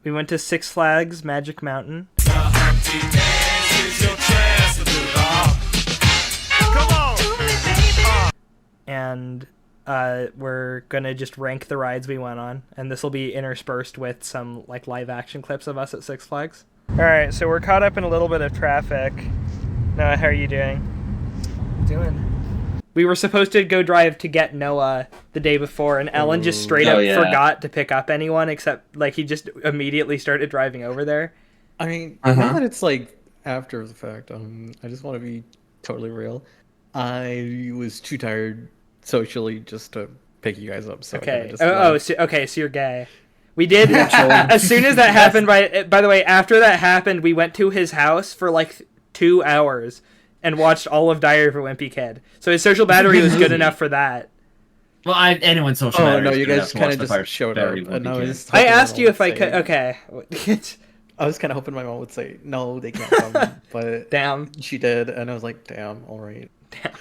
We went to Six Flags Magic Mountain. And we're gonna just rank the rides we went on, and this will be interspersed with some like live action clips of us at Six Flags. All right, so we're caught up in a little bit of traffic. Noah, how are you doing? We were supposed to go drive to get Noah the day before, and Ellen just straight up forgot to pick up anyone, except like he just immediately started driving over there. I mean, now that it's like after the fact, I just want to be totally real. I was too tired socially just to pick you guys up. So okay. So you're gay. We did. As soon as that happened, by the way, after that happened, we went to his house for like 2 hours and watched all of Diary of a Wimpy Kid. So his social battery was good enough for that. Well, anyone's social battery. Oh no, you guys kind of just showed up. I asked you if I could. Okay. I was kind of hoping my mom would say no, they can't come, but damn, she did, and I was like, damn, all right. Damn.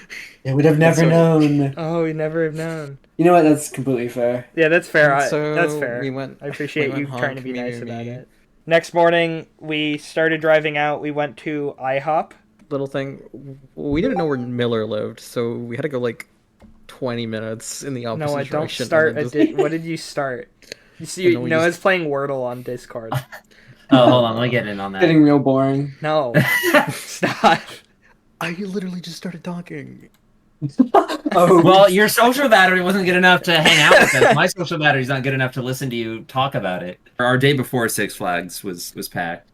Yeah, we'd have never known. Oh, we'd never have known. You know what? That's completely fair. Yeah, that's fair. So that's fair. I appreciate you trying to be nice about it. Next morning, we started driving out. We went to IHOP. Little thing, we didn't know where Miller lived, so we had to go like 20 minutes in the opposite direction. No, don't start. What did you start? You see, Noah's playing Wordle on Discord. Oh, hold on, let me get in on that. Getting real boring. No, stop. I literally just started talking. Oh, well, your social battery wasn't good enough to hang out with us. My social battery's not good enough to listen to you talk about it. Our day before Six Flags was packed.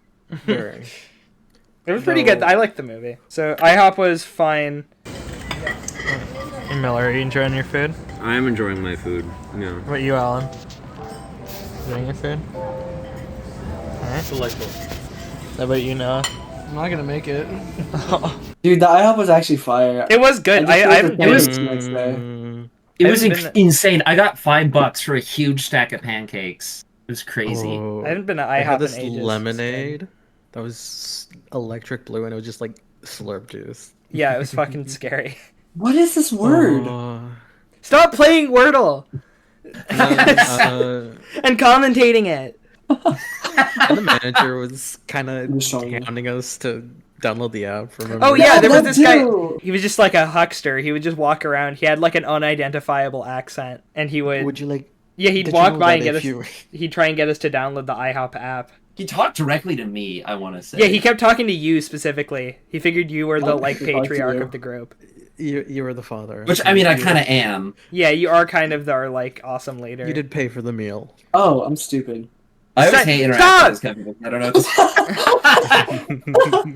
It was pretty good. I liked the movie. So IHOP was fine. Hey, Miller, are you enjoying your food? I am enjoying my food. Yeah. What about you, Alan? Enjoying your food? Alright. Delightful. How about you, Noah? I'm not gonna make it. Dude, the IHOP was actually fire. It was good. It was insane. I got $5 for a huge stack of pancakes. It was crazy. I haven't been to IHOP I had this in ages. lemonade that was electric blue, and it was just like slurp juice. Yeah, it was fucking scary. What is this word? Stop playing Wordle! And commentating it. And the manager was kind of hounding us to download the app. Oh yeah, there was this guy. He was just like a huckster. He would just walk around. He had like an unidentifiable accent, and he would. Would you like? Yeah, he'd walk by and get us. He'd try and get us to download the IHOP app. He talked directly to me, I want to say. Yeah, he kept talking to you specifically. He figured you were the like patriarch of the group. You were the father. Which, I mean, I kind of am. Yeah, you are kind of our like awesome leader. You did pay for the meal. Oh, I'm stupid. I always hate interacting with this kind of people. I don't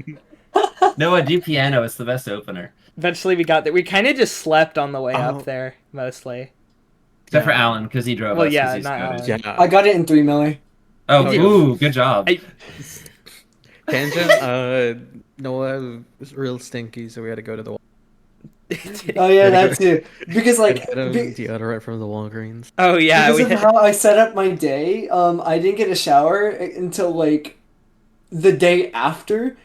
know. Noah, do piano. It's the best opener. Eventually, we got there. We kind of just slept on the way up there, mostly. Except for Alan, because he drove us. Well, yeah, not Alan. Yeah. I got it in 3 milli. Oh, ooh, good job. Tangent, Noah was real stinky, so we had to go to the... Oh yeah, that too. Because like deodorant from the Walgreens. Oh yeah, because of how I set up my day, I didn't get a shower until like the day after.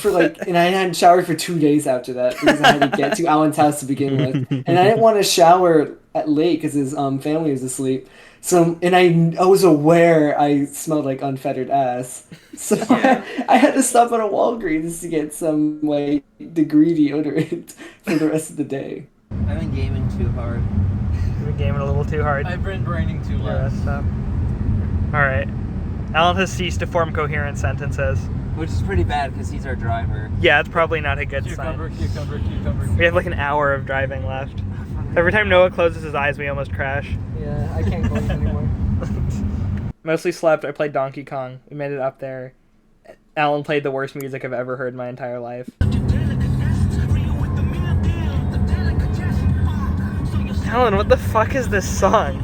And I hadn't showered for 2 days after that because I had to get to Alan's house to begin with, and I didn't want to shower at late because his family was asleep. So, and I was aware I smelled like unfettered ass. So yeah. I had to stop at a Walgreens to get some like degree deodorant for the rest of the day. I've been gaming too hard. You've been gaming a little too hard. I've been braining too less. Alright. Alan has ceased to form coherent sentences. Which is pretty bad because he's our driver. Yeah, it's probably not a good sign. Cucumber. We have like an hour of driving left. Every time Noah closes his eyes, we almost crash. Yeah, I can't close anymore. Mostly slept. I played Donkey Kong. We made it up there. Alan played the worst music I've ever heard in my entire life. Alan, what the fuck is this song?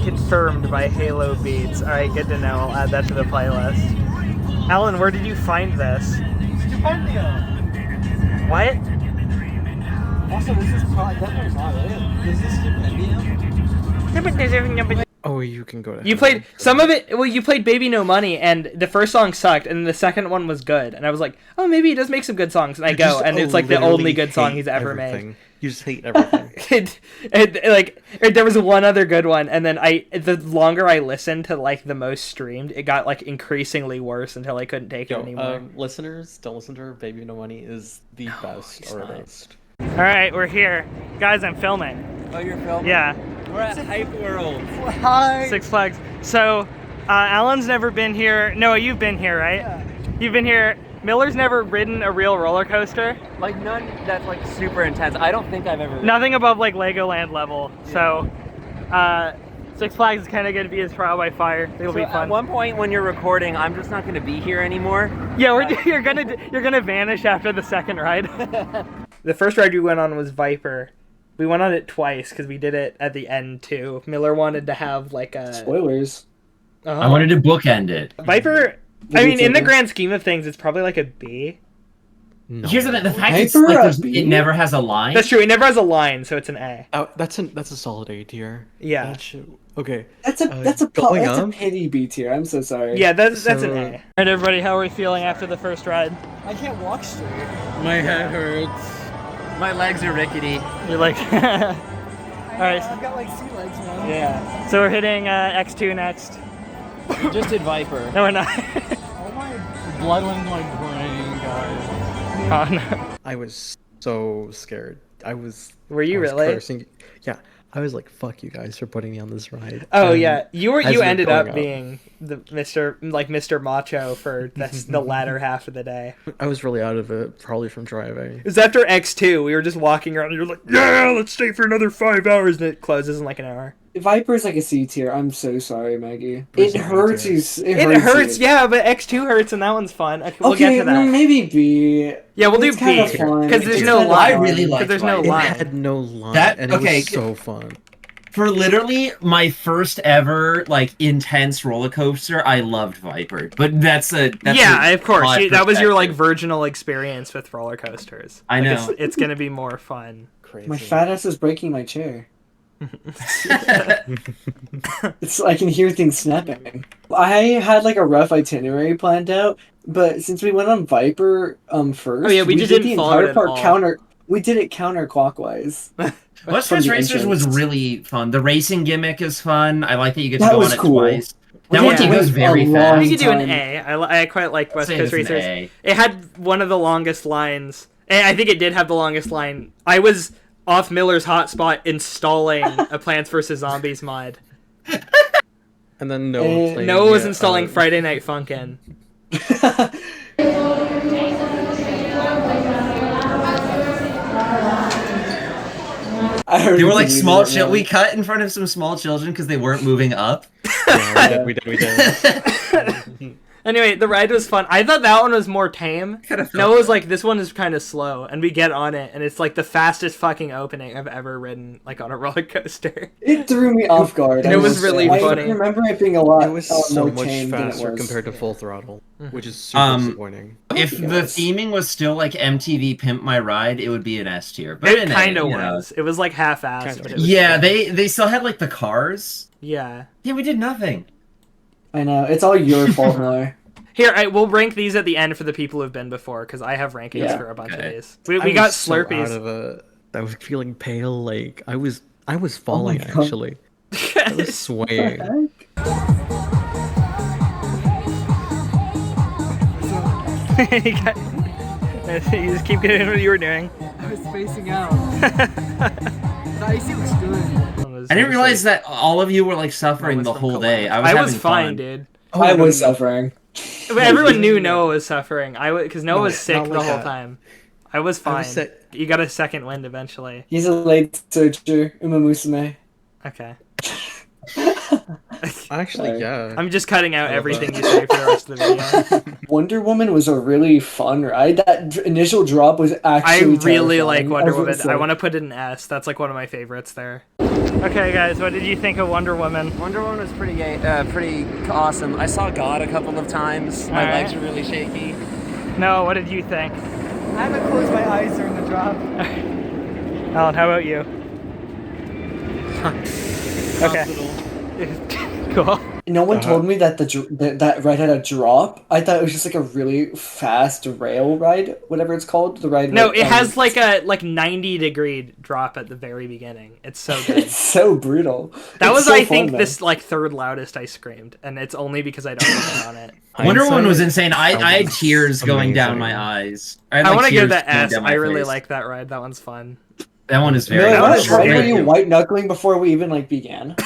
Confirmed by Halo Beats. Alright, good to know. I'll add that to the playlist. Alan, where did you find this? What? Also, this is definitely not it. Is this Stipendium? Oh, you can go to... You played... Some of it... Well, you played Baby No Money, and the first song sucked, and the second one was good. And I was like, oh, maybe he does make some good songs. And I go, and it's like the only good song he's ever made. You just hate everything. There was one other good one, and then the longer I listened to like the most streamed, it got like increasingly worse until I couldn't take it anymore. Listeners, don't listen to her. Baby No Money is the best artist. All right, we're here, guys. I'm filming. Oh, you're filming? Yeah. We're at Hype World. Hi. Six Flags. So, Alan's never been here. Noah, you've been here, right? Yeah. You've been here. Miller's never ridden a real roller coaster. Like none that's like super intense. I don't think I've ever. Nothing above like Legoland level. Yeah. So, Six Flags is kind of going to be his trial by fire. It'll be fun. At one point when you're recording, I'm just not going to be here anymore. Yeah, you're gonna vanish after the second ride. The first ride we went on was Viper. We went on it twice because we did it at the end too. Miller wanted to have like a Spoilers. I wanted to bookend it. Viper. I mean, in the grand scheme of things, it's probably like a B. No. Here's the fact Hyper it never has a line. That's true. It never has a line, so it's an A. Oh, that's a solid A tier. Yeah. Okay. That's a pity B tier. I'm so sorry. Yeah, that's an A. All right, everybody, how are we feeling after the first ride? I can't walk straight. My head hurts. My legs are rickety. You're like. All right. I've got like sea legs, man. Yeah. So we're hitting X2 next. We just did Viper. No, we're not. Oh my blood went into my brain, guys. Oh no. I was so scared. Were you really? Cursing. Yeah. I was like, "Fuck you guys for putting me on this ride." Oh yeah, you ended up going being the Mr. Macho for the latter half of the day. I was really out of it, probably from driving. It was after X2. We were just walking around. And you were like, "Yeah, let's stay for another 5 hours," and it closes in like an hour. Viper's like a C tier. I'm so sorry, Maggie. It hurts you. It hurts, yeah, but X2 hurts, and that one's fun. Okay, we'll get to that. Maybe B. Yeah, we'll do It's B kinda because there's fun. no It's line. I really liked there's no Viper. line. It had no line, and okay, it was so fun. For literally my first ever like intense roller coaster, I loved Viper. But that's of course. That was your like virginal experience with roller coasters. I know. It's gonna be more fun. Crazy. My fat ass is breaking my chair. I can hear things snapping. I had like a rough itinerary planned out, but since we went on Viper first, oh yeah, we just did didn't the follow entire it part at all. We did it counterclockwise. West from Coast the Racers was entrance. really fun. The racing gimmick is fun. I like that you get to That go was on it cool. twice. That Yeah. one team goes very A long fast. You could do an time. A. I quite like West Say Coast it's an Racers. A. It had one of the longest lines. And I think it did have the longest line. I was off Miller's hotspot installing a Plants vs Zombies mod. And then Noah Noah was installing Friday Night Funkin'. They were like small children. We cut in front of some small children because they weren't moving up. Yeah, we did. Anyway, the ride was fun. I thought that one was more tame. Noah was like, this one is kind of slow, and we get on it, and it's like the fastest fucking opening I've ever ridden, like on a roller coaster. It threw me off guard. It was really funny. I remember it being a lot. It was so more much tame than it faster was. compared to Full Throttle, which is super disappointing. If the Yes. theming was still like MTV Pimp My Ride, it would be an S tier. But It an A, kind of you know. was. It was like half-assed, Kind of. but it was Yeah, fun. they still had like the cars. Yeah. Yeah, we did nothing. I know. It's all your fault, Miller. Here, we'll rank these at the end for the people who've been before, because I have rankings Yeah. for a bunch of Okay. these. We I got was so Slurpees. out of it. I was feeling pale. Like I was falling God. actually. I was swaying. You just keep doing what you were doing. I was spacing out. The icy looks good. I didn't realize that all of you were like suffering the whole day. I was, I was having fine, fun. dude. I was suffering. But everyone knew Noah was suffering. Because Noah was sick not the like whole that. time. I was fine. sick. You got a second wind eventually. He's a late searcher, Uma Musume. Okay. Actually, Sorry. yeah. I'm just cutting out everything you say for the rest of the video. Wonder Woman was a really fun ride. That initial drop was I actually really terrifying. like Wonder Everyone Woman. said- I want to put it in S. That's like one of my favorites there. Okay, guys, what did you think of Wonder Woman? Wonder Woman was pretty awesome. I saw God a couple of times. My Alright. legs were really shaky. No, what did you think? I haven't closed my eyes during the drop. Alan, how about you? Okay. Cool. No one told me that that ride had a drop. I thought it was just like a really fast rail ride, whatever it's called. The ride. No, with, it has like a 90-degree drop at the very beginning. It's so good. It's so brutal. That It's was, so I fun, think, though. this like third loudest I screamed, and it's only because I don't get on it. Wonder Woman was Hindsight, insane. I had tears going down amazing. my eyes. I want to give tears that going S. down my I really face. like that ride. That one's fun. That one is very. Really, that what was ride were great. you white knuckling before we even like began?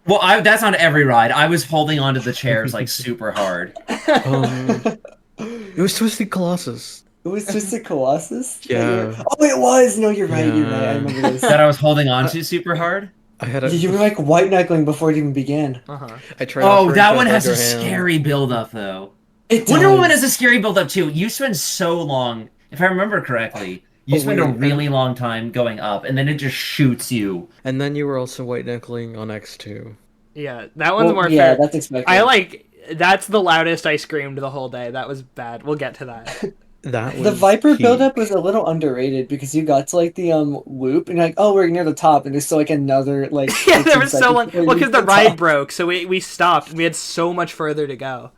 Well, that's not every ride. I was holding onto the chairs like super hard. It was Twisted Colossus. It was Twisted Colossus. Yeah. Oh, it was. No, you're right. You're right. I Yeah. remember this. That I was holding on to super hard. I had a. You were like white knuckling before it even began. I tried. Oh, offering that to one has a hug her hand. scary build-up though. It Wonder does. Woman has a scary build-up too. You spend so long, if I remember correctly, you spend a wait, really long time going up, and then it just shoots you. And then you were also white knuckling on X2. Yeah, that one's Well, more yeah, fair. that's expected. I like. That's the loudest I screamed the whole day. That was bad. We'll get to that. That was The Viper peak. buildup was a little underrated because you got to like the loop and you're like, oh, we're near the top, and there's still like another like. Yeah, 15 there was so seconds long. before you Well, because reach the ride top. broke, so we stopped. And we had so much further to go.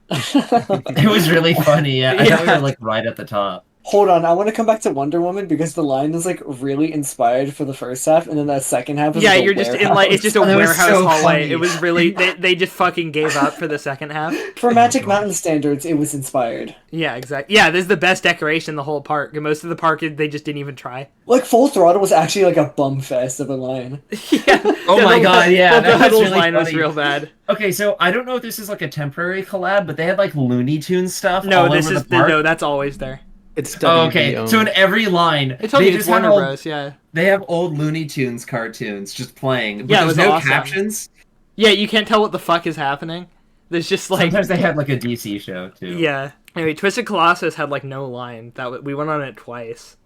It was really funny. Yeah, I thought we Yeah. were like right at the top. Hold on, I want to come back to Wonder Woman because the line is like really inspired for the first half, and then that second half is Yeah, like, a you're just in warehouse. like it's just a That was warehouse so hallway. funny. It was really they just fucking gave up for the second half. For Magic Mountain standards, it was inspired. Yeah, exactly. Yeah, this is the best decoration in the whole park. And most of the park they just didn't even try. Like Full Throttle was actually like a bum fest of a line. Yeah. Oh my God, yeah, the that was Huddles really line was funny. real bad. Okay, so I don't know if this is like a temporary collab, but they had like Looney Tunes stuff No, all this over is the park. no, that's always there. It's Oh, okay. WB So in owned. every line, I told they you it's just have Warner old, Bros. Yeah. They have old Looney Tunes cartoons just playing. But Yeah, it there's was no awesome. captions. Yeah, you can't tell what the fuck is happening. There's just like Sometimes they had like a DC show too. yeah. Anyway, Twisted Colossus had like no line. We went on it twice.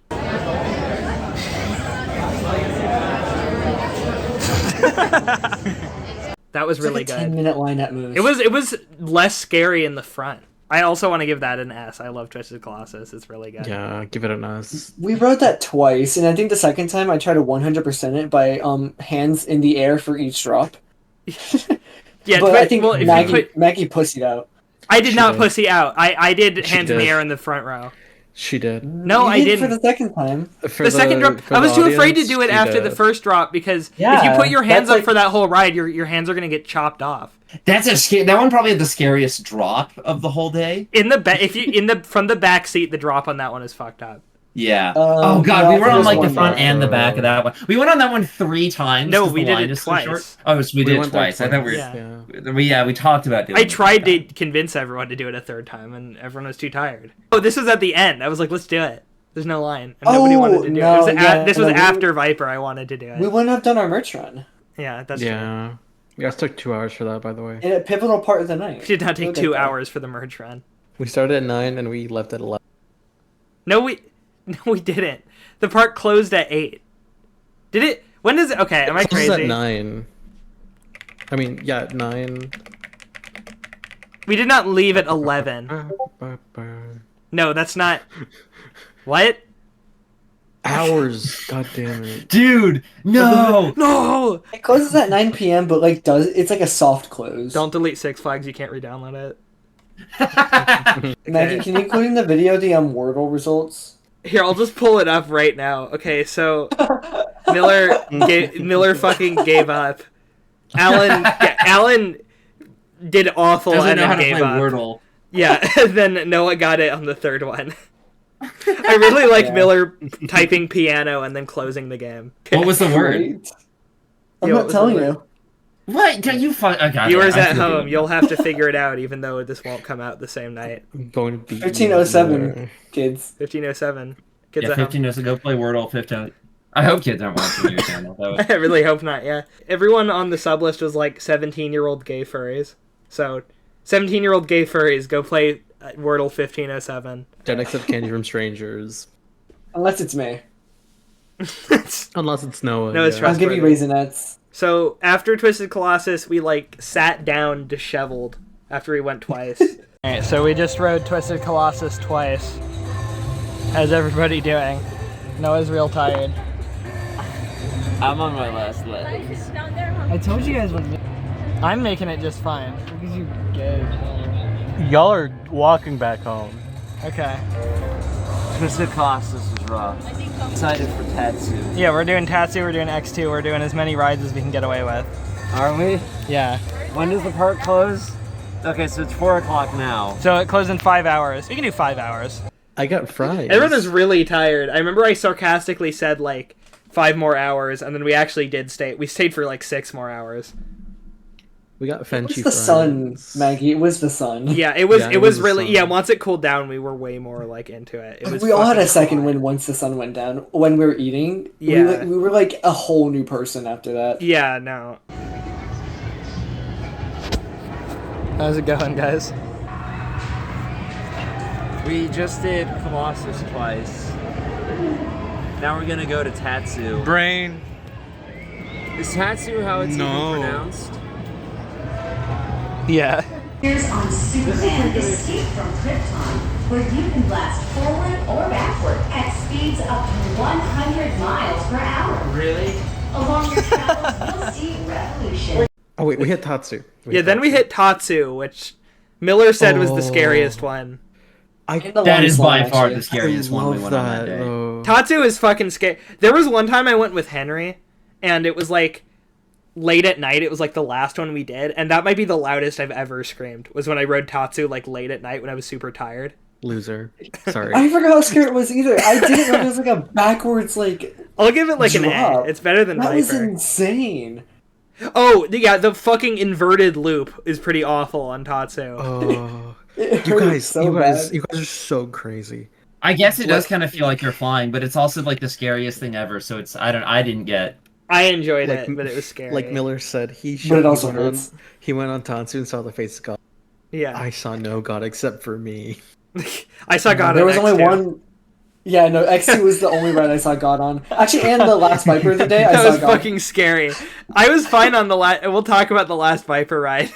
That was It's really like a good. 10-minute line at most. It was less scary in the front. I also want to give that an S. I love Twisted Colossus. It's really good. Yeah, give it an S. We rode that twice, and I think the second time I tried to 100% it by hands in the air for each drop. Yeah, But I think well, if Maggie, you put, Maggie pussied out. I did She not did. pussy out. I did She hands in the did. air in the front row. She did. No, You I did didn't. for the second time. For The second drop, for I the was too afraid to audience, do it she after the did. first drop because if you Yeah, put your hands that's up like- for that whole ride, your hands are gonna get chopped off. That's that one probably had the scariest drop of the whole day. In the if you from the back seat, the drop on that one is fucked up. Yeah. Oh God, no, we were there on was like the one front more. and the back of that one. We went on that one 3 times. No, 'cause we the did line it is so twice. short. Oh, so we did went there twice. I thought we were. Yeah. Yeah, we talked about doing I it. tried to convince everyone to do it a third time, and everyone was too tired. Oh, this was at the end. I was like, let's do it. There's no line, and nobody Oh, wanted to do no, it. It was yeah, this was no, we- after Viper. I wanted to do it. We wouldn't have done our merch run. Yeah, that's true. Yeah. You guys took 2 hours for that, by the way. In a pivotal part of the night. It did not take We'll get 2 there. hours for the merge run. We started at 9 and we left at 11. No, we didn't. The park closed at 8. Did it? When does it? Okay, am I This is at crazy? 9. I mean, yeah, at 9. We did not leave at 11. No, that's not. What? Hours. God damn it. Dude, no. No! It closes at 9 p.m., but like it's like a soft close. Don't delete Six Flags. You can't re-download it. Maggie, can you include in the video the Wordle results? Here, I'll just pull it up right now. Okay, so Miller fucking gave up. Alan did awful Doesn't and know how then to gave play up. Wordle. Yeah, then Noah got it on the third one. I really like Yeah. Miller typing piano and then closing the game. What was the word? Great. I'm Yo, not what telling was the you. What? Don't you fuck? Oh, God, Viewers I at feel home, good. you'll have to figure it out, even though this won't come out the same night. I'm going to be 1507, kids. 1507. Kids Yeah, at home. 15 years ago, play Wordle 15. I hope kids aren't watching your channel. That was... I really hope not, yeah. Everyone on the sub list was like 17-year-old gay furries. So, 17-year-old gay furries, go play Wordle 1507. Don't accept candy from strangers. Unless it's me. Unless it's Noah. No, it's yeah. I'll give you Raisinets. So, after Twisted Colossus, we like sat down disheveled after we went twice. Alright, so we just rode Twisted Colossus twice. How's everybody doing? Noah's real tired. I'm on my last leg. I told you guys what. I'm making it just fine. Because you gay. Y'all are walking back home. Okay. Twisted Colossus is rough. Excited for Tatsu. Yeah, we're doing Tatsu, we're doing X2, we're doing as many rides as we can get away with. Are we? Yeah. When does the park close? Okay, so it's 4 o'clock now. So it closed in 5 hours. We can do 5 hours. I got fries. Everyone is really tired. I remember I sarcastically said, like, 5 more hours, and then we actually did stay. We stayed for, like, 6 more hours. We got It Fenchy was the fries. sun, Maggie. It was the sun. Yeah, it was Yeah, the really... sun. Yeah, once it cooled down, we were way more, like, into it. It was We all had a fucking second hot. win once the sun went down. When we were eating, Yeah. we were like a whole new person after that. Yeah, no. How's it going, guys? We just did Colossus twice. Now we're gonna go to Tatsu. Brain. Is Tatsu how it's even pronounced? Yeah. Here's on Superman Escape from Krypton, where you can blast forward or backward at speeds up to 100 miles per hour. Really? Along your travels, you'll see revolution. Oh wait, we hit Tatsu. Yeah, then we hit Tatsu, which Miller said was the scariest one. In the That is longest by line, far actually. the scariest one we went on that day. though. Tatsu is fucking scary. There was one time I went with Henry, and it was like late at night. It was like the last one we did, and that might be the loudest I've ever screamed. Was when I rode Tatsu like late at night when I was super tired. Loser. Sorry. I forgot how scary it was either. I didn't know it was like a backwards like. I'll give it like an A. drop. It's better than That was Viper. insane. Oh yeah, the fucking inverted loop is pretty awful on Tatsu. Oh, It you hurt guys, so you guys, bad. you guys are so crazy. I guess it does kind of feel like you're flying, but it's also like the scariest thing ever. So it's I didn't get. I enjoyed Like- it, but it was scary. Like Miller said, But it also went on, hurts. he went on Tatsu and saw the face of God. Yeah, I saw no God except for me. I saw God. There on was only X2. one. Yeah, no, X2 was the only ride I saw God on. Actually, and the last Viper of the day, I That saw was God. fucking scary. I was fine on the last. We'll talk about the last Viper ride.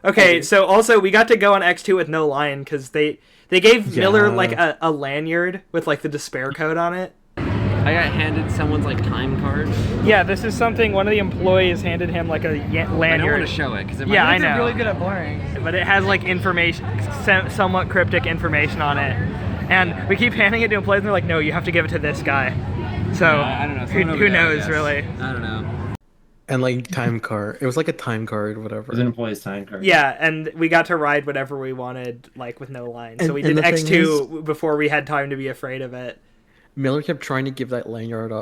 Okay, so also we got to go on X2 with no line because they gave Miller Yeah. like a lanyard with like the despair code on it. I got handed someone's like time card. Yeah, this is something one of the employees handed him like a I don't want lanyard. to show it because Yeah, I know. really good at blurring. But it has like information, somewhat cryptic information on it, and we keep handing it to employees and they're like, no, you have to give it to this guy. So I don't know. someone over who there, I knows guess. really? I don't know. And like time card. It was like a time card, It whatever. was an employee's time card. Yeah, and we got to ride whatever we wanted, like with no line. So And- we and did the thing X2 before we had time to be afraid of it. Miller kept trying to give that lanyard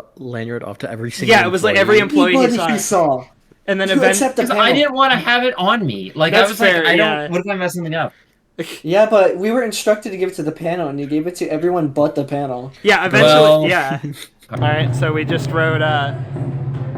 off to every single. Yeah, it was like every employee he Anybody he saw. saw. And then To eventually, accept the Because panel. I didn't want to have it on me. Like That's I was fair, like, I yeah. don't. What if I mess something up? Yeah, but we were instructed to give it to the panel, and you gave it to everyone but the panel. yeah, eventually, Well- yeah. All right, so we just rode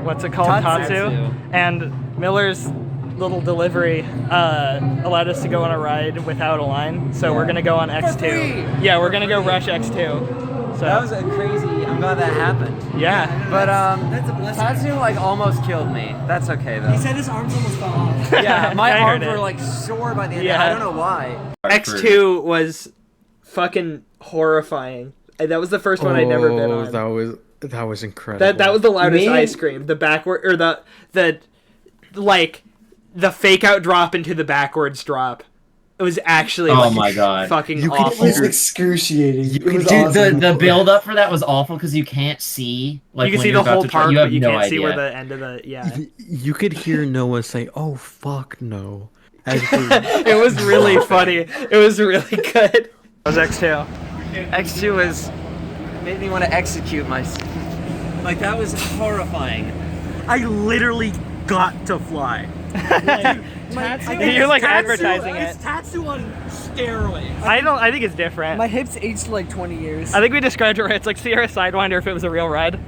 what's it called, Tatsu, and Miller's little delivery allowed us to go on a ride without a line. So we're gonna go on X2. Yeah, we're gonna go rush X2. So That was a crazy. I'm glad that happened. yeah. But That's a blessing. Tatsu like almost killed me. That's okay though. He said his arms almost fell off. Yeah, my I heard arms it. were like sore by the end. Yeah. I don't know why. X2 was fucking horrifying. That was the first one I'd never been on. That was incredible. That was the loudest Me- I screamed. The backward or the like the fake out drop into the backwards drop. It was actually Oh like, my God. fucking You could It awful. was excruciating. It was Dude, awesome. The build up for that was awful because you can't see. Like You can when see you're the about whole to try- part, you have but you no can't see where idea. the end of the yeah. You could hear Noah say, "Oh fuck no." As we- It was really funny. It was really good. That was X2. X2 was made me want to execute myself. Like that was horrifying. I literally got to fly. You're like advertising it. It's Tatsu on steroids. I think it's different. My hips aged like 20 years. I think we described it right. It's like Sierra Sidewinder if it was a real ride.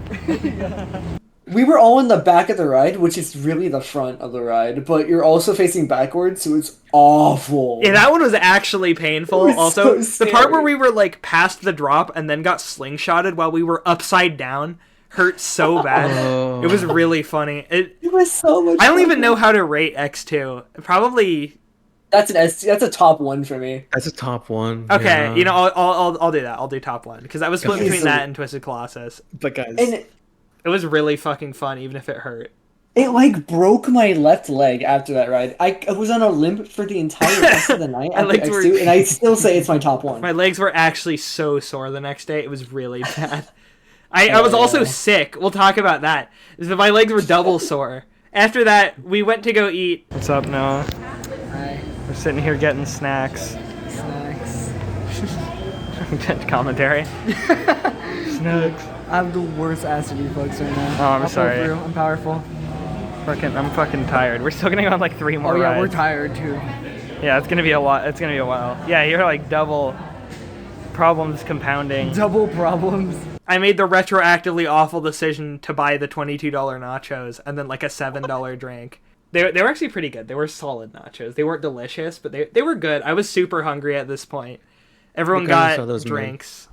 We were all in the back of the ride, which is really the front of the ride, but you're also facing backwards, so it's awful. Yeah, that one was actually painful. It was Also, so the part where scary. we were like past the drop and then got slingshotted while we were upside down hurt so bad. Oh. It was really funny. It was so much I don't even fun. know how to rate X2. Probably That's that's a top one for me. That's a top one. okay. yeah. You know, I'll do that. I'll do top one because I was split between Easily. that and Twisted Colossus. But guys, And It was really fucking fun, even if it hurt. It like broke my left leg after that ride. I was on a limp for the entire rest of the night My after legs were- X2, and I still say it's my top one. My legs were actually so sore the next day. It was really bad. I was also sick. We'll talk about that. My legs were double sore. After that, we went to go eat. What's up, Noah? Hi. We're sitting here getting snacks. Snacks. Commentary. Snacks. I have the worst acid reflux right now. Oh, I'm I'll sorry. pull through. I'm powerful. I'm fucking tired. We're still gonna go on like 3 more Oh yeah, rides. we're tired too. Yeah, it's gonna be a lot. It's gonna be a while. Yeah, you're like double problems compounding. Double problems. I made the retroactively awful decision to buy the $22 nachos and then like a $7 drink. They were actually pretty good. They were solid nachos. They weren't delicious, but they were good. I was super hungry at this point. Everyone What kind got of those drinks.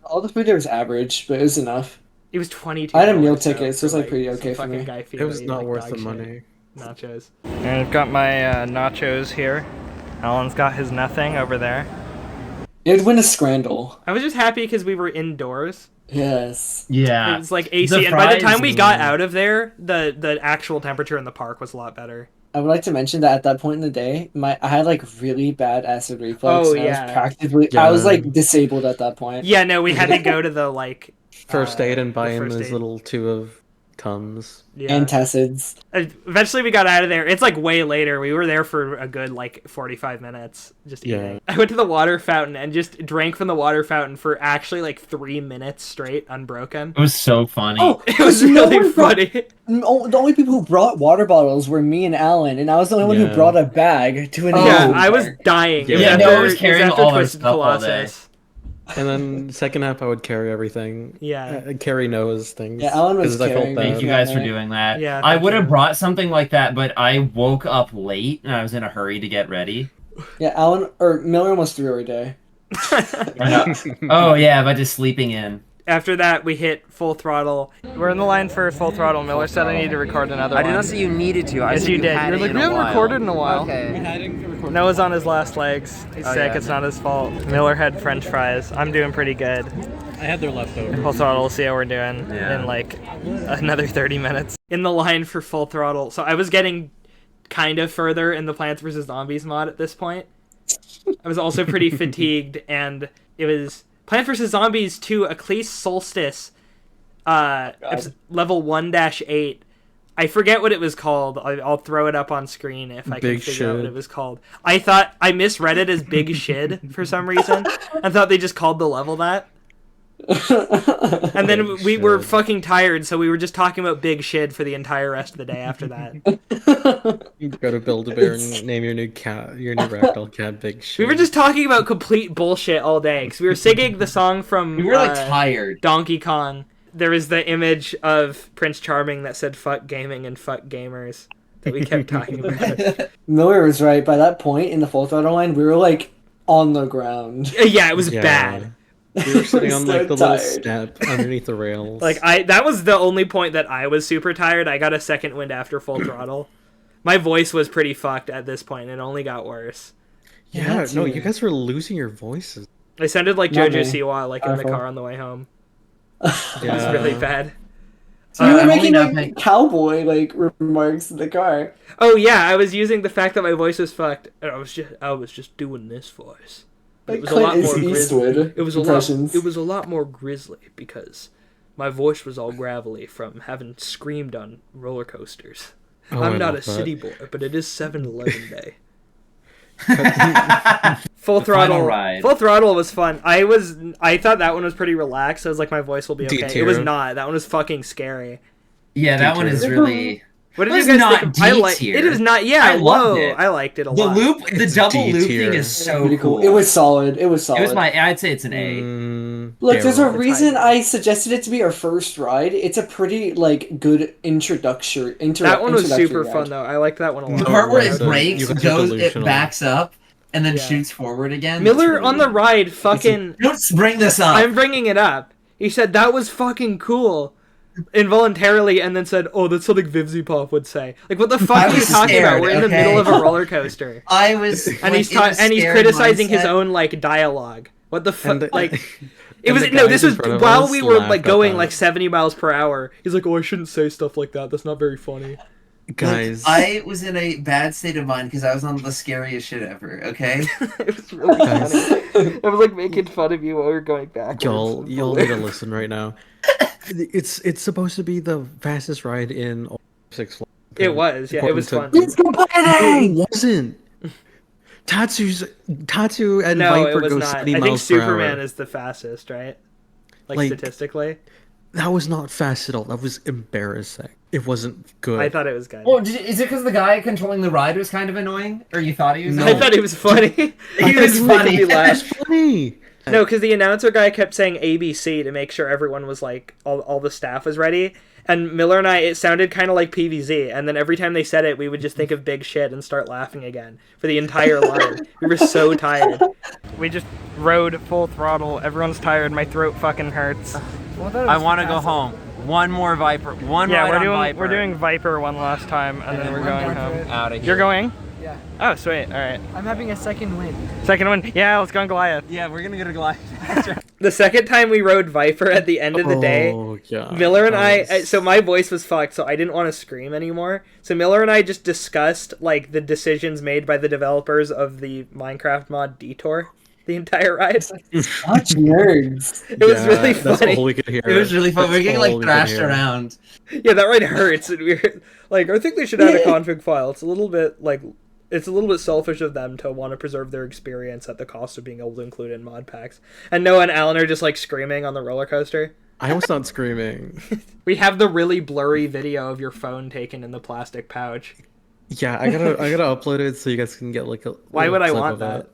All the food there was average, but it was enough. It was $22. I had a meal though, ticket, so it was for, like pretty some okay for fucking me. guy It feeding was me, not like, worth dog the shit. money. Nachos. And I've got my nachos here. Alan's got his nothing over there. It'd win a scrandal. I was just happy because we were indoors. Yes. Yeah. It was like AC, The and by the fries time we got out of there, the actual temperature in the park was a lot better. I would like to mention that at that point in the day, I had like really bad acid reflux. Oh, and yeah. I was practically Yeah. I was like disabled at that point. Yeah, no, we had to go to the like First aid and buy the him first his aid. little tube of Tums. Yeah. Antacids. Eventually we got out of there. It's like way later. We were there for a good like 45 minutes just eating. Yeah. I went to the water fountain and just drank from the water fountain for actually like 3 minutes straight unbroken. It was so funny. Oh, It was no really one brought- funny. No, the only people who brought water bottles were me and Alan, and I was the only one who Yeah. brought a bag to an Oh. Yeah, amusement I was park. dying. It Yeah, was Noah after, was carrying it was after all our Twisted stuff all day. Colossus. And then second half, I would carry everything. Yeah. Carry Noah's things. Yeah, Alan was 'cause I felt carrying bad. Thank you guys for doing that. Yeah, I thank would have you. brought something like that, but I woke up late and I was in a hurry to get ready. Yeah, Alan or Miller almost threw every day. Oh yeah, but just sleeping in. After that, we hit full throttle. We're in the line for full throttle. Miller said I need to record another I one. did not say you needed to. I Yes, said you did. had You're it like, in we a haven't while. recorded in a while. Okay. Noah's on his last legs. He's Oh, sick. yeah. It's not his fault. Miller had French fries. I'm doing pretty good. I had their leftovers. Full throttle. We'll see how we're doing Yeah. in like another 30 minutes. In the line for full throttle. So I was getting kind of further in the Plants vs. Zombies mod at this point. I was also pretty fatigued, and it was Plants vs. Zombies 2 Eclipse Solstice, level 1-8. I forget what it was called. I'll throw it up on screen if I can Big figure out what Shid. it was called. I thought I misread it as Big Shid for some reason. I thought they just called the level that. And then Big we were Shid. fucking tired, so we were just talking about Big Shid for the entire rest of the day after that. You go to Build-A-Bear and name your new cat, your new ragdoll cat, Big Shit. We were just talking about complete bullshit all day, because we were singing the song from We were like tired. Donkey Kong. There was the image of Prince Charming that said "fuck gaming" and "fuck gamers" that we kept talking about. Miller was right. By that point in the full throttle line, we were like on the ground. Yeah, it was Yeah. bad. We were sitting on so like the little tired. step underneath the rails. Like that was the only point that I was super tired. I got a second wind after full throttle. My voice was pretty fucked at this point. It only got worse. yeah, that's no, it. you guys were losing your voices. I sounded like Not JoJo me. Siwa, like in the Powerful. car on the way home. Yeah, It's really bad. So you were I'm making only like not- cowboy like remarks in the car. Oh yeah, I was using the fact that my voice was fucked, and I was just doing this voice. But Like it was a lot Clint more grisly. Eastwood It was impressions. a lot more grisly because my voice was all gravelly from having screamed on roller coasters. Oh, I I'm not a love that. city boy, but it is 7-Eleven day. Full Throttle. ride. Full Throttle was fun. I thought that one was pretty relaxed. I was like, my voice will be okay. D-tier. It was not. That one was fucking scary. Yeah, that one is D-tier. really What did It you was guys not think? I like D-tier. it. Is not. Yeah, I loved whoa, it. I liked it a the lot. loop. The It's double loop D-tier. thing is so Pretty cool. It was solid. It was It solid. was my. I'd say it's an A. Look, there's a Daryl. reason I suggested it to be our first ride. It's a pretty like good introductory. That one was introductory super ride. fun though. I liked that one a The lot. part where it so breaks, you guys are goes, it delusional. backs up, and then Yeah. shoots forward again. Miller It's on the really- ride, fucking. Don't bring this up. I'm bringing it up. He said that was fucking cool, involuntarily, and then said, "Oh, that's something Vivzy Pop would say." Like, what the fuck I are you was talking scared, about? We're in the okay? middle of a roller coaster, I was, and like, he's in a and he's scared criticizing his mindset. own like dialogue. What the fuck? And the- Like, it and was the no. guys This in was front of while us we were laughed like at going that. like 70 miles per hour. He's like, "Oh, I shouldn't say stuff like that. That's not very funny." Guys, I was in a bad state of mind because I was on the scariest shit ever. Okay. It was really funny. I was like making fun of you while we were going backwards. y'all need to listen right now. It's supposed to be the fastest ride in all Six Flags. It was, yeah, it was fun. It wasn't. Tatsu and No, Viper it was go not. 70 I think miles per Superman hour. is the fastest, right? Like Like- statistically. That was not fast at all. That was embarrassing. It wasn't good. I thought it was good. Well, is it because the guy controlling the ride was kind of annoying, or you thought he was? No. I thought it was funny. He was funny. He laughed. funny. No, because the announcer guy kept saying ABC to make sure everyone was like, all the staff was ready. And Miller and I, it sounded kind of like PVZ. And then every time they said it, we would just think of big shit and start laughing again for the entire line. We were so tired. We just rode full throttle. Everyone's tired. My throat fucking hurts. I want to go home. One more Viper. One Yeah, ride on Viper. we're doing Viper one last time, and then we're going home. Out of here. You're going? Yeah. Oh, sweet. All right. I'm having a second win. Second one. Yeah, let's go on Goliath. Yeah, we're gonna go to Goliath. The second time we rode Viper at the end of the day, Oh, God. Miller and That I, was- so my voice was fucked, so I didn't want to scream anymore. So Miller and I just discussed like the decisions made by the developers of the Minecraft mod Detour the entire ride. Such nerds. It was really That's funny. all we could hear. It was really fun. We were That's getting all like we could thrashed hear. around. Yeah, that ride hurts, and we're like, I think they should add a config file. It's a little bit selfish of them to want to preserve their experience at the cost of being able to include it in mod packs. And Noah and Alan are just like screaming on the roller coaster. I was not screaming. We have the really blurry video of your phone taken in the plastic pouch. Yeah, I gotta upload it so you guys can get like a. Why would I clip want of that? it.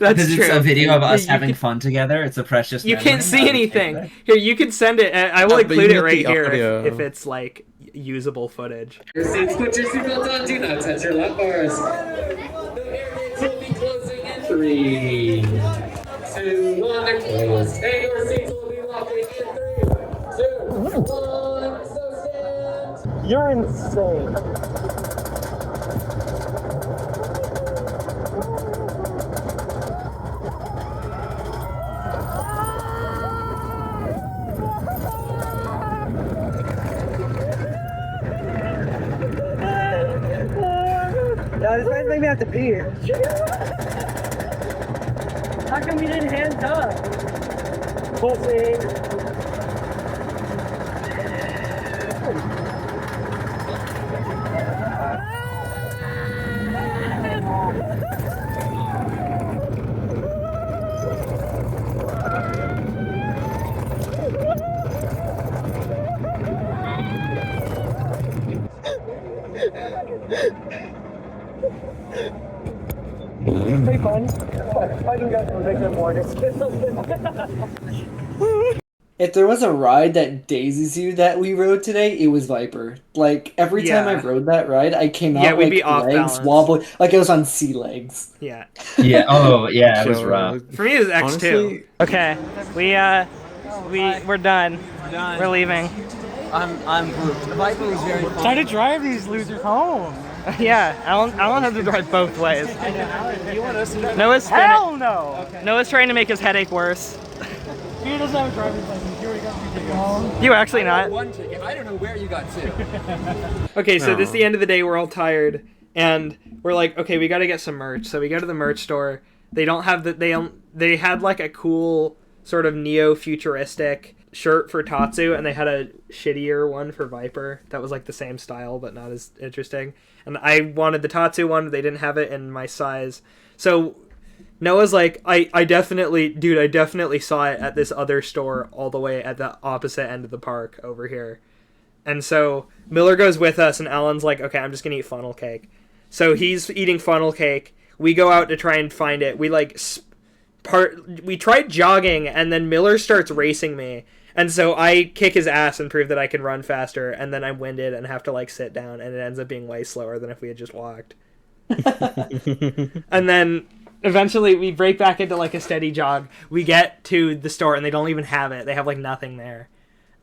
That's Because true. it's a video of us You having can- fun together. It's a precious. You memory. can't see anything. Here, you can send it. And I will but you include it get right the here audio. if it's like usable footage. Your seats, put your seatbelts on. Do not touch your lap bars. The air gates will be closing in 3, 2, 1. They're closed. And your seats will be locking in 3, 2, 1. So stand. You're insane. No, this might make me have to pee. How come you didn't hand up? Pussy. Pretty fun. I can go to Victor Mortis. If there was a ride that dazes you that we rode today, it was Viper. Like every time I Yeah. rode that ride, I came Yeah, out we'd like be off legs balance. wobbling, like I was on sea legs. Yeah. Yeah. Oh, yeah. It was So, rough. For me, it was X2. Honestly- Okay, we're done. Done. We're leaving. I'm grouped. The Viper was very fun. Try to drive these losers home. Yeah, Alan has to drive both ways. I know, Alan, do you want us to drive? Noah's Hell no! Noah's trying to make his headache worse. He doesn't have a driver's license. You already got 3 tickets. You actually not. One ticket. I don't know where you got two. Okay, so this is No. the end of the day. We're all tired, and we're like, okay, we got to get some merch. So we go to the merch store. They don't have they had like a cool sort of neo-futuristic shirt for Tatsu, and they had a shittier one for Viper that was like the same style but not as interesting. And I wanted the Tatsu one, but they didn't have it in my size. So Noah's like, I definitely saw it at this other store all the way at the opposite end of the park over here. And so Miller goes with us, and Alan's like, okay, I'm just gonna eat funnel cake. So he's eating funnel cake. We go out to try and find it. We we tried jogging, and then Miller starts racing me. And so I kick his ass and prove that I can run faster, and then I'm winded and have to like sit down, and it ends up being way slower than if we had just walked. And then eventually we break back into like a steady jog. We get to the store and they don't even have it. They have like nothing there.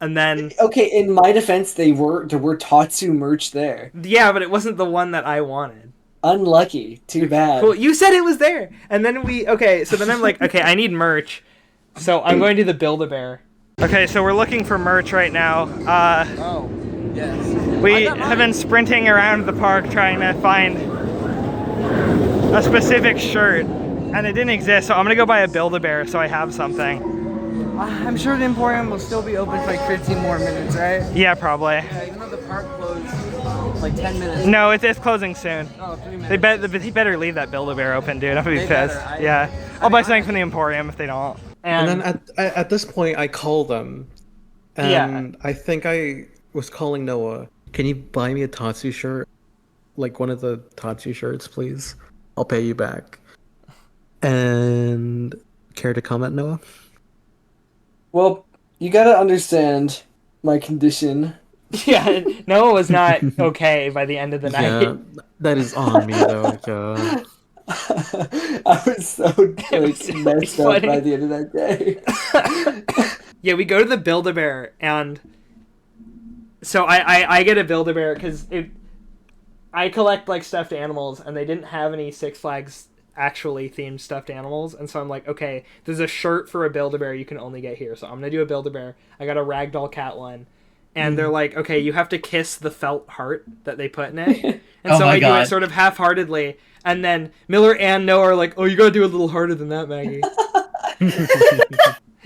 And then Okay, in my defense, there were Tatsu merch there. yeah, but it wasn't the one that I wanted. Unlucky. Too bad. Cool. You said it was there. And then so then I'm like, okay, I need merch. So I'm going to the Build-A-Bear. Okay, so we're looking for merch right now. Oh, yes. We have been sprinting around the park trying to find a specific shirt, and it didn't exist, so I'm gonna go buy a Build-A-Bear so I have something. I'm sure the Emporium will still be open for like 15 more minutes, right? Yeah, probably. Yeah, even though the park closed like 10 minutes. No, it's closing soon. Oh, 3 minutes. They better leave that Build-A-Bear open, dude. I'm gonna be They pissed. better. Yeah, I'll buy something from the Emporium if they don't. And then at this point, I call them, and I think I was calling Noah. Can you buy me a Tatsu shirt? Like one of the Tatsu shirts, please? I'll pay you back. And care to comment, Noah? Well, you gotta understand my condition. Yeah, Noah was not okay by the end of the night. Yeah, that is on me though. Yeah. I was so like messed up by the end of that day. Yeah, we go to the Build-A-Bear, and so I get a Build-A-Bear because I collect like stuffed animals, and they didn't have any Six Flags actually themed stuffed animals, and so I'm like, okay, there's a shirt for a Build-A-Bear you can only get here, so I'm gonna do a Build-A-Bear. I got a ragdoll cat one, and they're like, okay, you have to kiss the felt heart that they put in it, and so I do it sort of half-heartedly, and then Miller and Noah are like, oh, you gotta do a little harder than that, Maggie.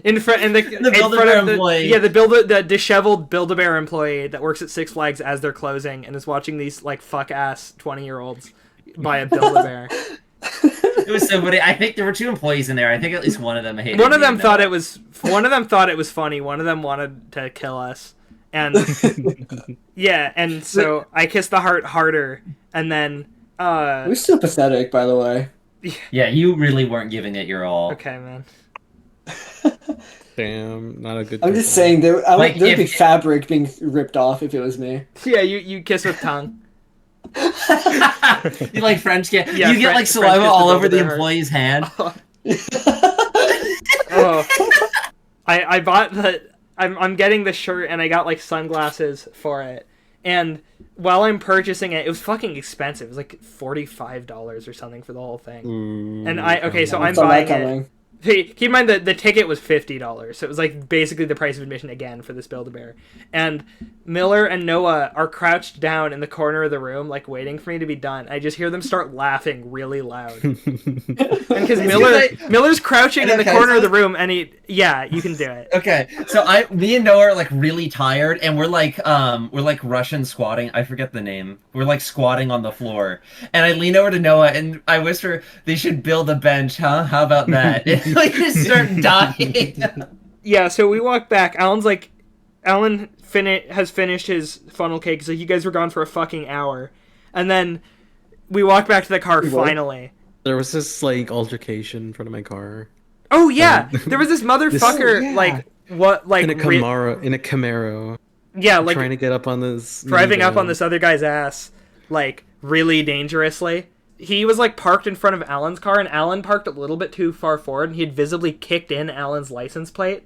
In front of employee. Yeah, the disheveled Build-A-Bear employee that works at Six Flags as they're closing and is watching these like fuck ass 20-year-olds buy a Build-A-Bear. It was so funny. I think there were 2 employees in there. I think at least one of them hated. One of them thought it was funny. One of them wanted to kill us, and yeah, and so I kissed the heart harder, and then We're still pathetic, by the way. Yeah, you really weren't giving it your all. Okay, man. Damn, not a good. I'm just saying there'd be if- fabric being ripped off if it was me. Yeah, you kiss with tongue. You like French kiss? Yeah, you get like French saliva kiss all the over the Build-A-Bear. employee's hand. Oh, I bought I'm getting the shirt, and I got like sunglasses for it, and while I'm purchasing it, it was fucking expensive. It was like $45 or something for the whole thing. And so I'm buying it. Keep in mind that the ticket was $50, so it was like basically the price of admission again for this Build-A-Bear. And Miller and Noah are crouched down in the corner of the room, like waiting for me to be done. I just hear them start laughing really loud. And because Miller's crouching in the corner of the room, and you can do it. Okay, so me and Noah are like really tired, and we're like Russian squatting. I forget the name. We're like squatting on the floor, and I lean over to Noah and I whisper, "They should build a bench, huh? How about that?" And we just start dying. Yeah, so we walk back. Alan has finished his funnel cake, so you guys were gone for a fucking hour, and then we walk back to the car finally. There was this like altercation in front of my car. Oh yeah, there was this motherfucker in a Camaro. Yeah, like trying to get up on this driving up on this other guy's ass, like really dangerously. He was like parked in front of Alan's car, and Alan parked a little bit too far forward, and he had visibly kicked in Alan's license plate.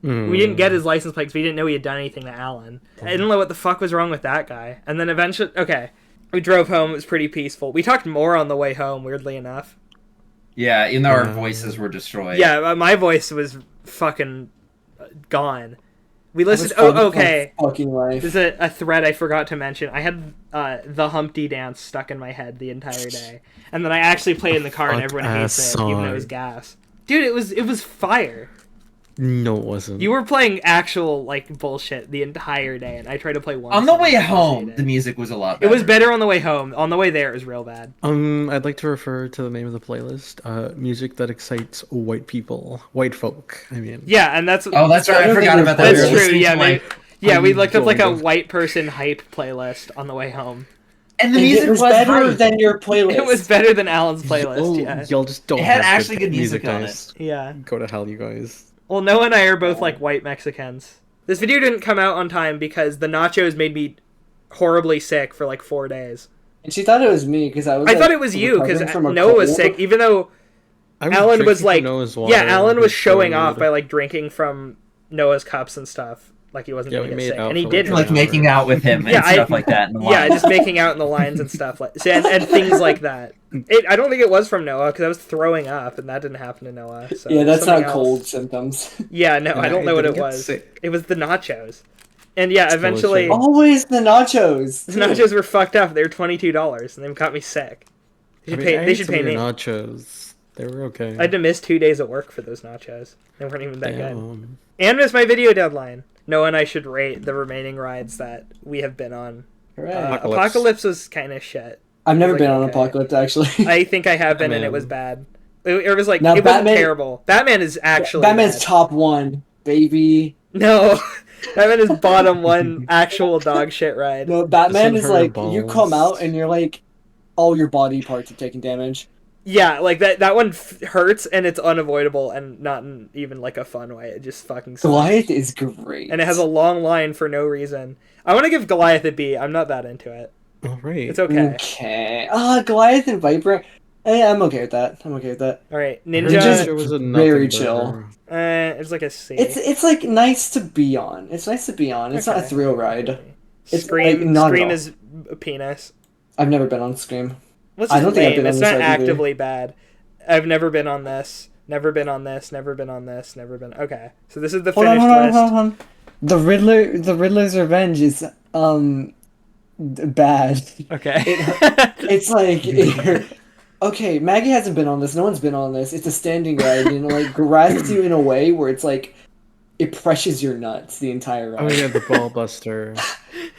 We didn't get his license plate because we didn't know he had done anything to Alan. I didn't know what the fuck was wrong with that guy. And then eventually, we drove home. It was pretty peaceful. We talked more on the way home, weirdly enough. Yeah, even though our voices were destroyed. Yeah, my voice was fucking gone. We listened. Fucking life. There's a thread I forgot to mention. I had the Humpty dance stuck in my head the entire day, and then I actually played in the car, and everyone hates it, even though it was gas. Dude, it was fire. No, it wasn't. You were playing actual like bullshit the entire day, and I tried to play one. On the way home, the music was a lot better. It was better on the way home. On the way there, it was real bad. I'd like to refer to the name of the playlist. Music that excites white people, white folk. I mean. Yeah, and that's. Oh, that's right. I forgot about that. That's true. Yeah, we looked up like a white person hype playlist on the way home. And the music was better than your playlist. It was better than Alan's playlist. Yeah. Y'all just don't. It had have actually good music on it. Yeah. Go to hell, you guys. Well, Noah and I are both like white Mexicans. This video didn't come out on time because the nachos made me horribly sick for like 4 days. And she thought it was me because I thought it was you because Noah was sick, even though Alan was like, Alan was showing off by like drinking from Noah's cups and stuff. Like he wasn't going to get sick, and he didn't. Like making out with him and stuff like that. In the yeah, just making out in the lines and stuff like and things like that. I don't think it was from Noah because I was throwing up, and that didn't happen to Noah. So yeah, that's not cold symptoms. Yeah, no, I don't know what it was. Sick. It was the nachos. And yeah, eventually, always the nachos. the nachos were fucked up. They were $22, and they got me sick. They should pay me. Nachos. They were okay. I had to miss 2 days at work for those nachos. They weren't even that good. And miss my video deadline. Noah and I should rate the remaining rides that we have been on. Apocalypse was kind of shit. I've never been on Apocalypse, actually. I think I have been, and it was bad. It was like, it wasn't terrible. Batman is actually Batman's bad. top one, baby. No, Batman is bottom one actual dog shit ride. No, Batman is like, you come out and you're like, all your body parts are taking damage. Yeah, like that one hurts, and it's unavoidable, and not in even like a fun way. It just fucking sucks. Goliath is great. And it has a long line for no reason. I want to give Goliath a B. I'm not that into it. All right. It's okay. Okay. Goliath and Viper. I'm okay with that. All right, Ninja was very chill. It's like a C. It's like nice to be on. It's nice to be on. It's not a thrill ride. It's Scream. Like, Scream is a penis. I've never been on Scream. I don't think I've been on this. It's not actively bad. I've never been on this. Never been on this. Never been on this. Never been. Okay, so this is the finished list. Hold on. The Riddler's Revenge is bad. Okay. It's like okay, Maggie hasn't been on this. No one's been on this. It's a standing ride, and it grabs you in a way where it's like it presses your nuts the entire ride. Oh yeah, the ball buster.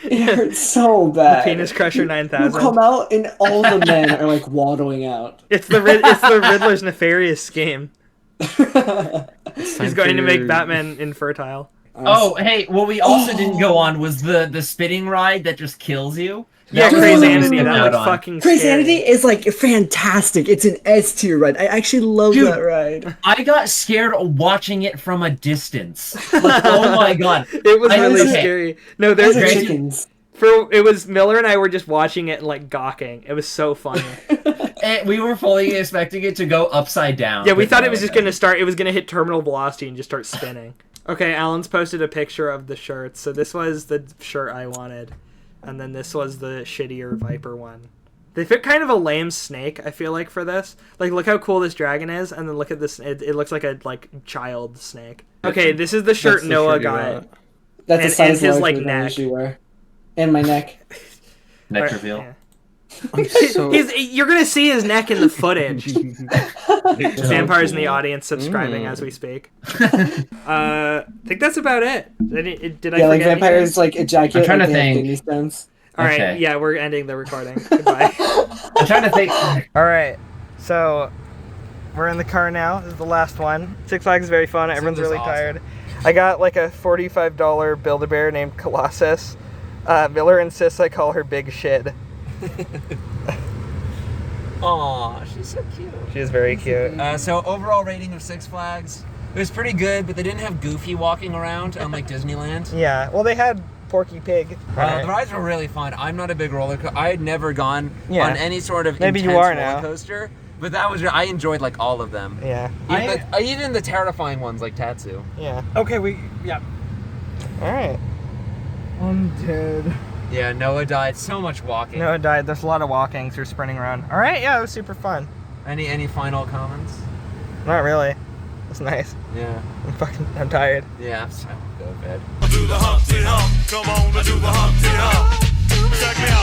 It hurts so bad. The Penis Crusher 9000. You come out and all the men are like waddling out. It's the Riddler's nefarious scheme. He's going to make Batman infertile. Oh, hey, what we also didn't go on was the spitting ride that just kills you. Yeah, Crazanity. That looks fucking scary. Crazanity is like fantastic. It's an S tier ride. I actually love that ride. I got scared watching it from a distance. Like, oh my god, it was really scary. No, there's chickens. It was Miller and I were just watching it and like gawking. It was so funny. And we were fully expecting it to go upside down. Yeah, we thought it was just gonna start. It was gonna hit terminal velocity and just start spinning. Okay, Alan's posted a picture of the shirts. So this was the shirt I wanted. And then this was the shittier Viper one. They fit kind of a lame snake, I feel like, for this. Like, look how cool this dragon is, and then look at this. It looks like a child snake. Okay, this is the shirt Noah got. That's a size his larger than I neck. usually wear. And my neck. Neck reveal. Yeah. You're gonna see his neck in the footage. Vampires in the audience subscribing as we speak. I think that's about it. Did I forget vampires anything? Ejaculate. I'm trying to think. kidney stones. All right, yeah, we're ending the recording. Goodbye. I'm trying to think. All right, so we're in the car now. This is the last one. Six Flags is very fun. Everyone's really tired. I got like a $45 Build-A-Bear named Colossus. Miller insists I call her Big Shit. Aw, she's so cute. She is very cute. So overall rating of Six Flags, it was pretty good, but they didn't have Goofy walking around unlike Disneyland. Yeah, well they had Porky Pig. The rides were really fun. I'm not a big roller coaster. I had never gone on any sort of Maybe intense you are roller now. coaster, but that was I enjoyed like all of them. Yeah. Even the terrifying ones like Tatsu. Yeah. Okay, All right. I'm dead. Yeah, Noah died. So much walking. Noah died. There's a lot of walking through sprinting around. All right, yeah, it was super fun. Any final comments? Not really. It's nice. Yeah. I'm tired. Yeah, I'm trying to go to bed. Do the Humpty Hump, come on, do the Humpty Hump. Check me out.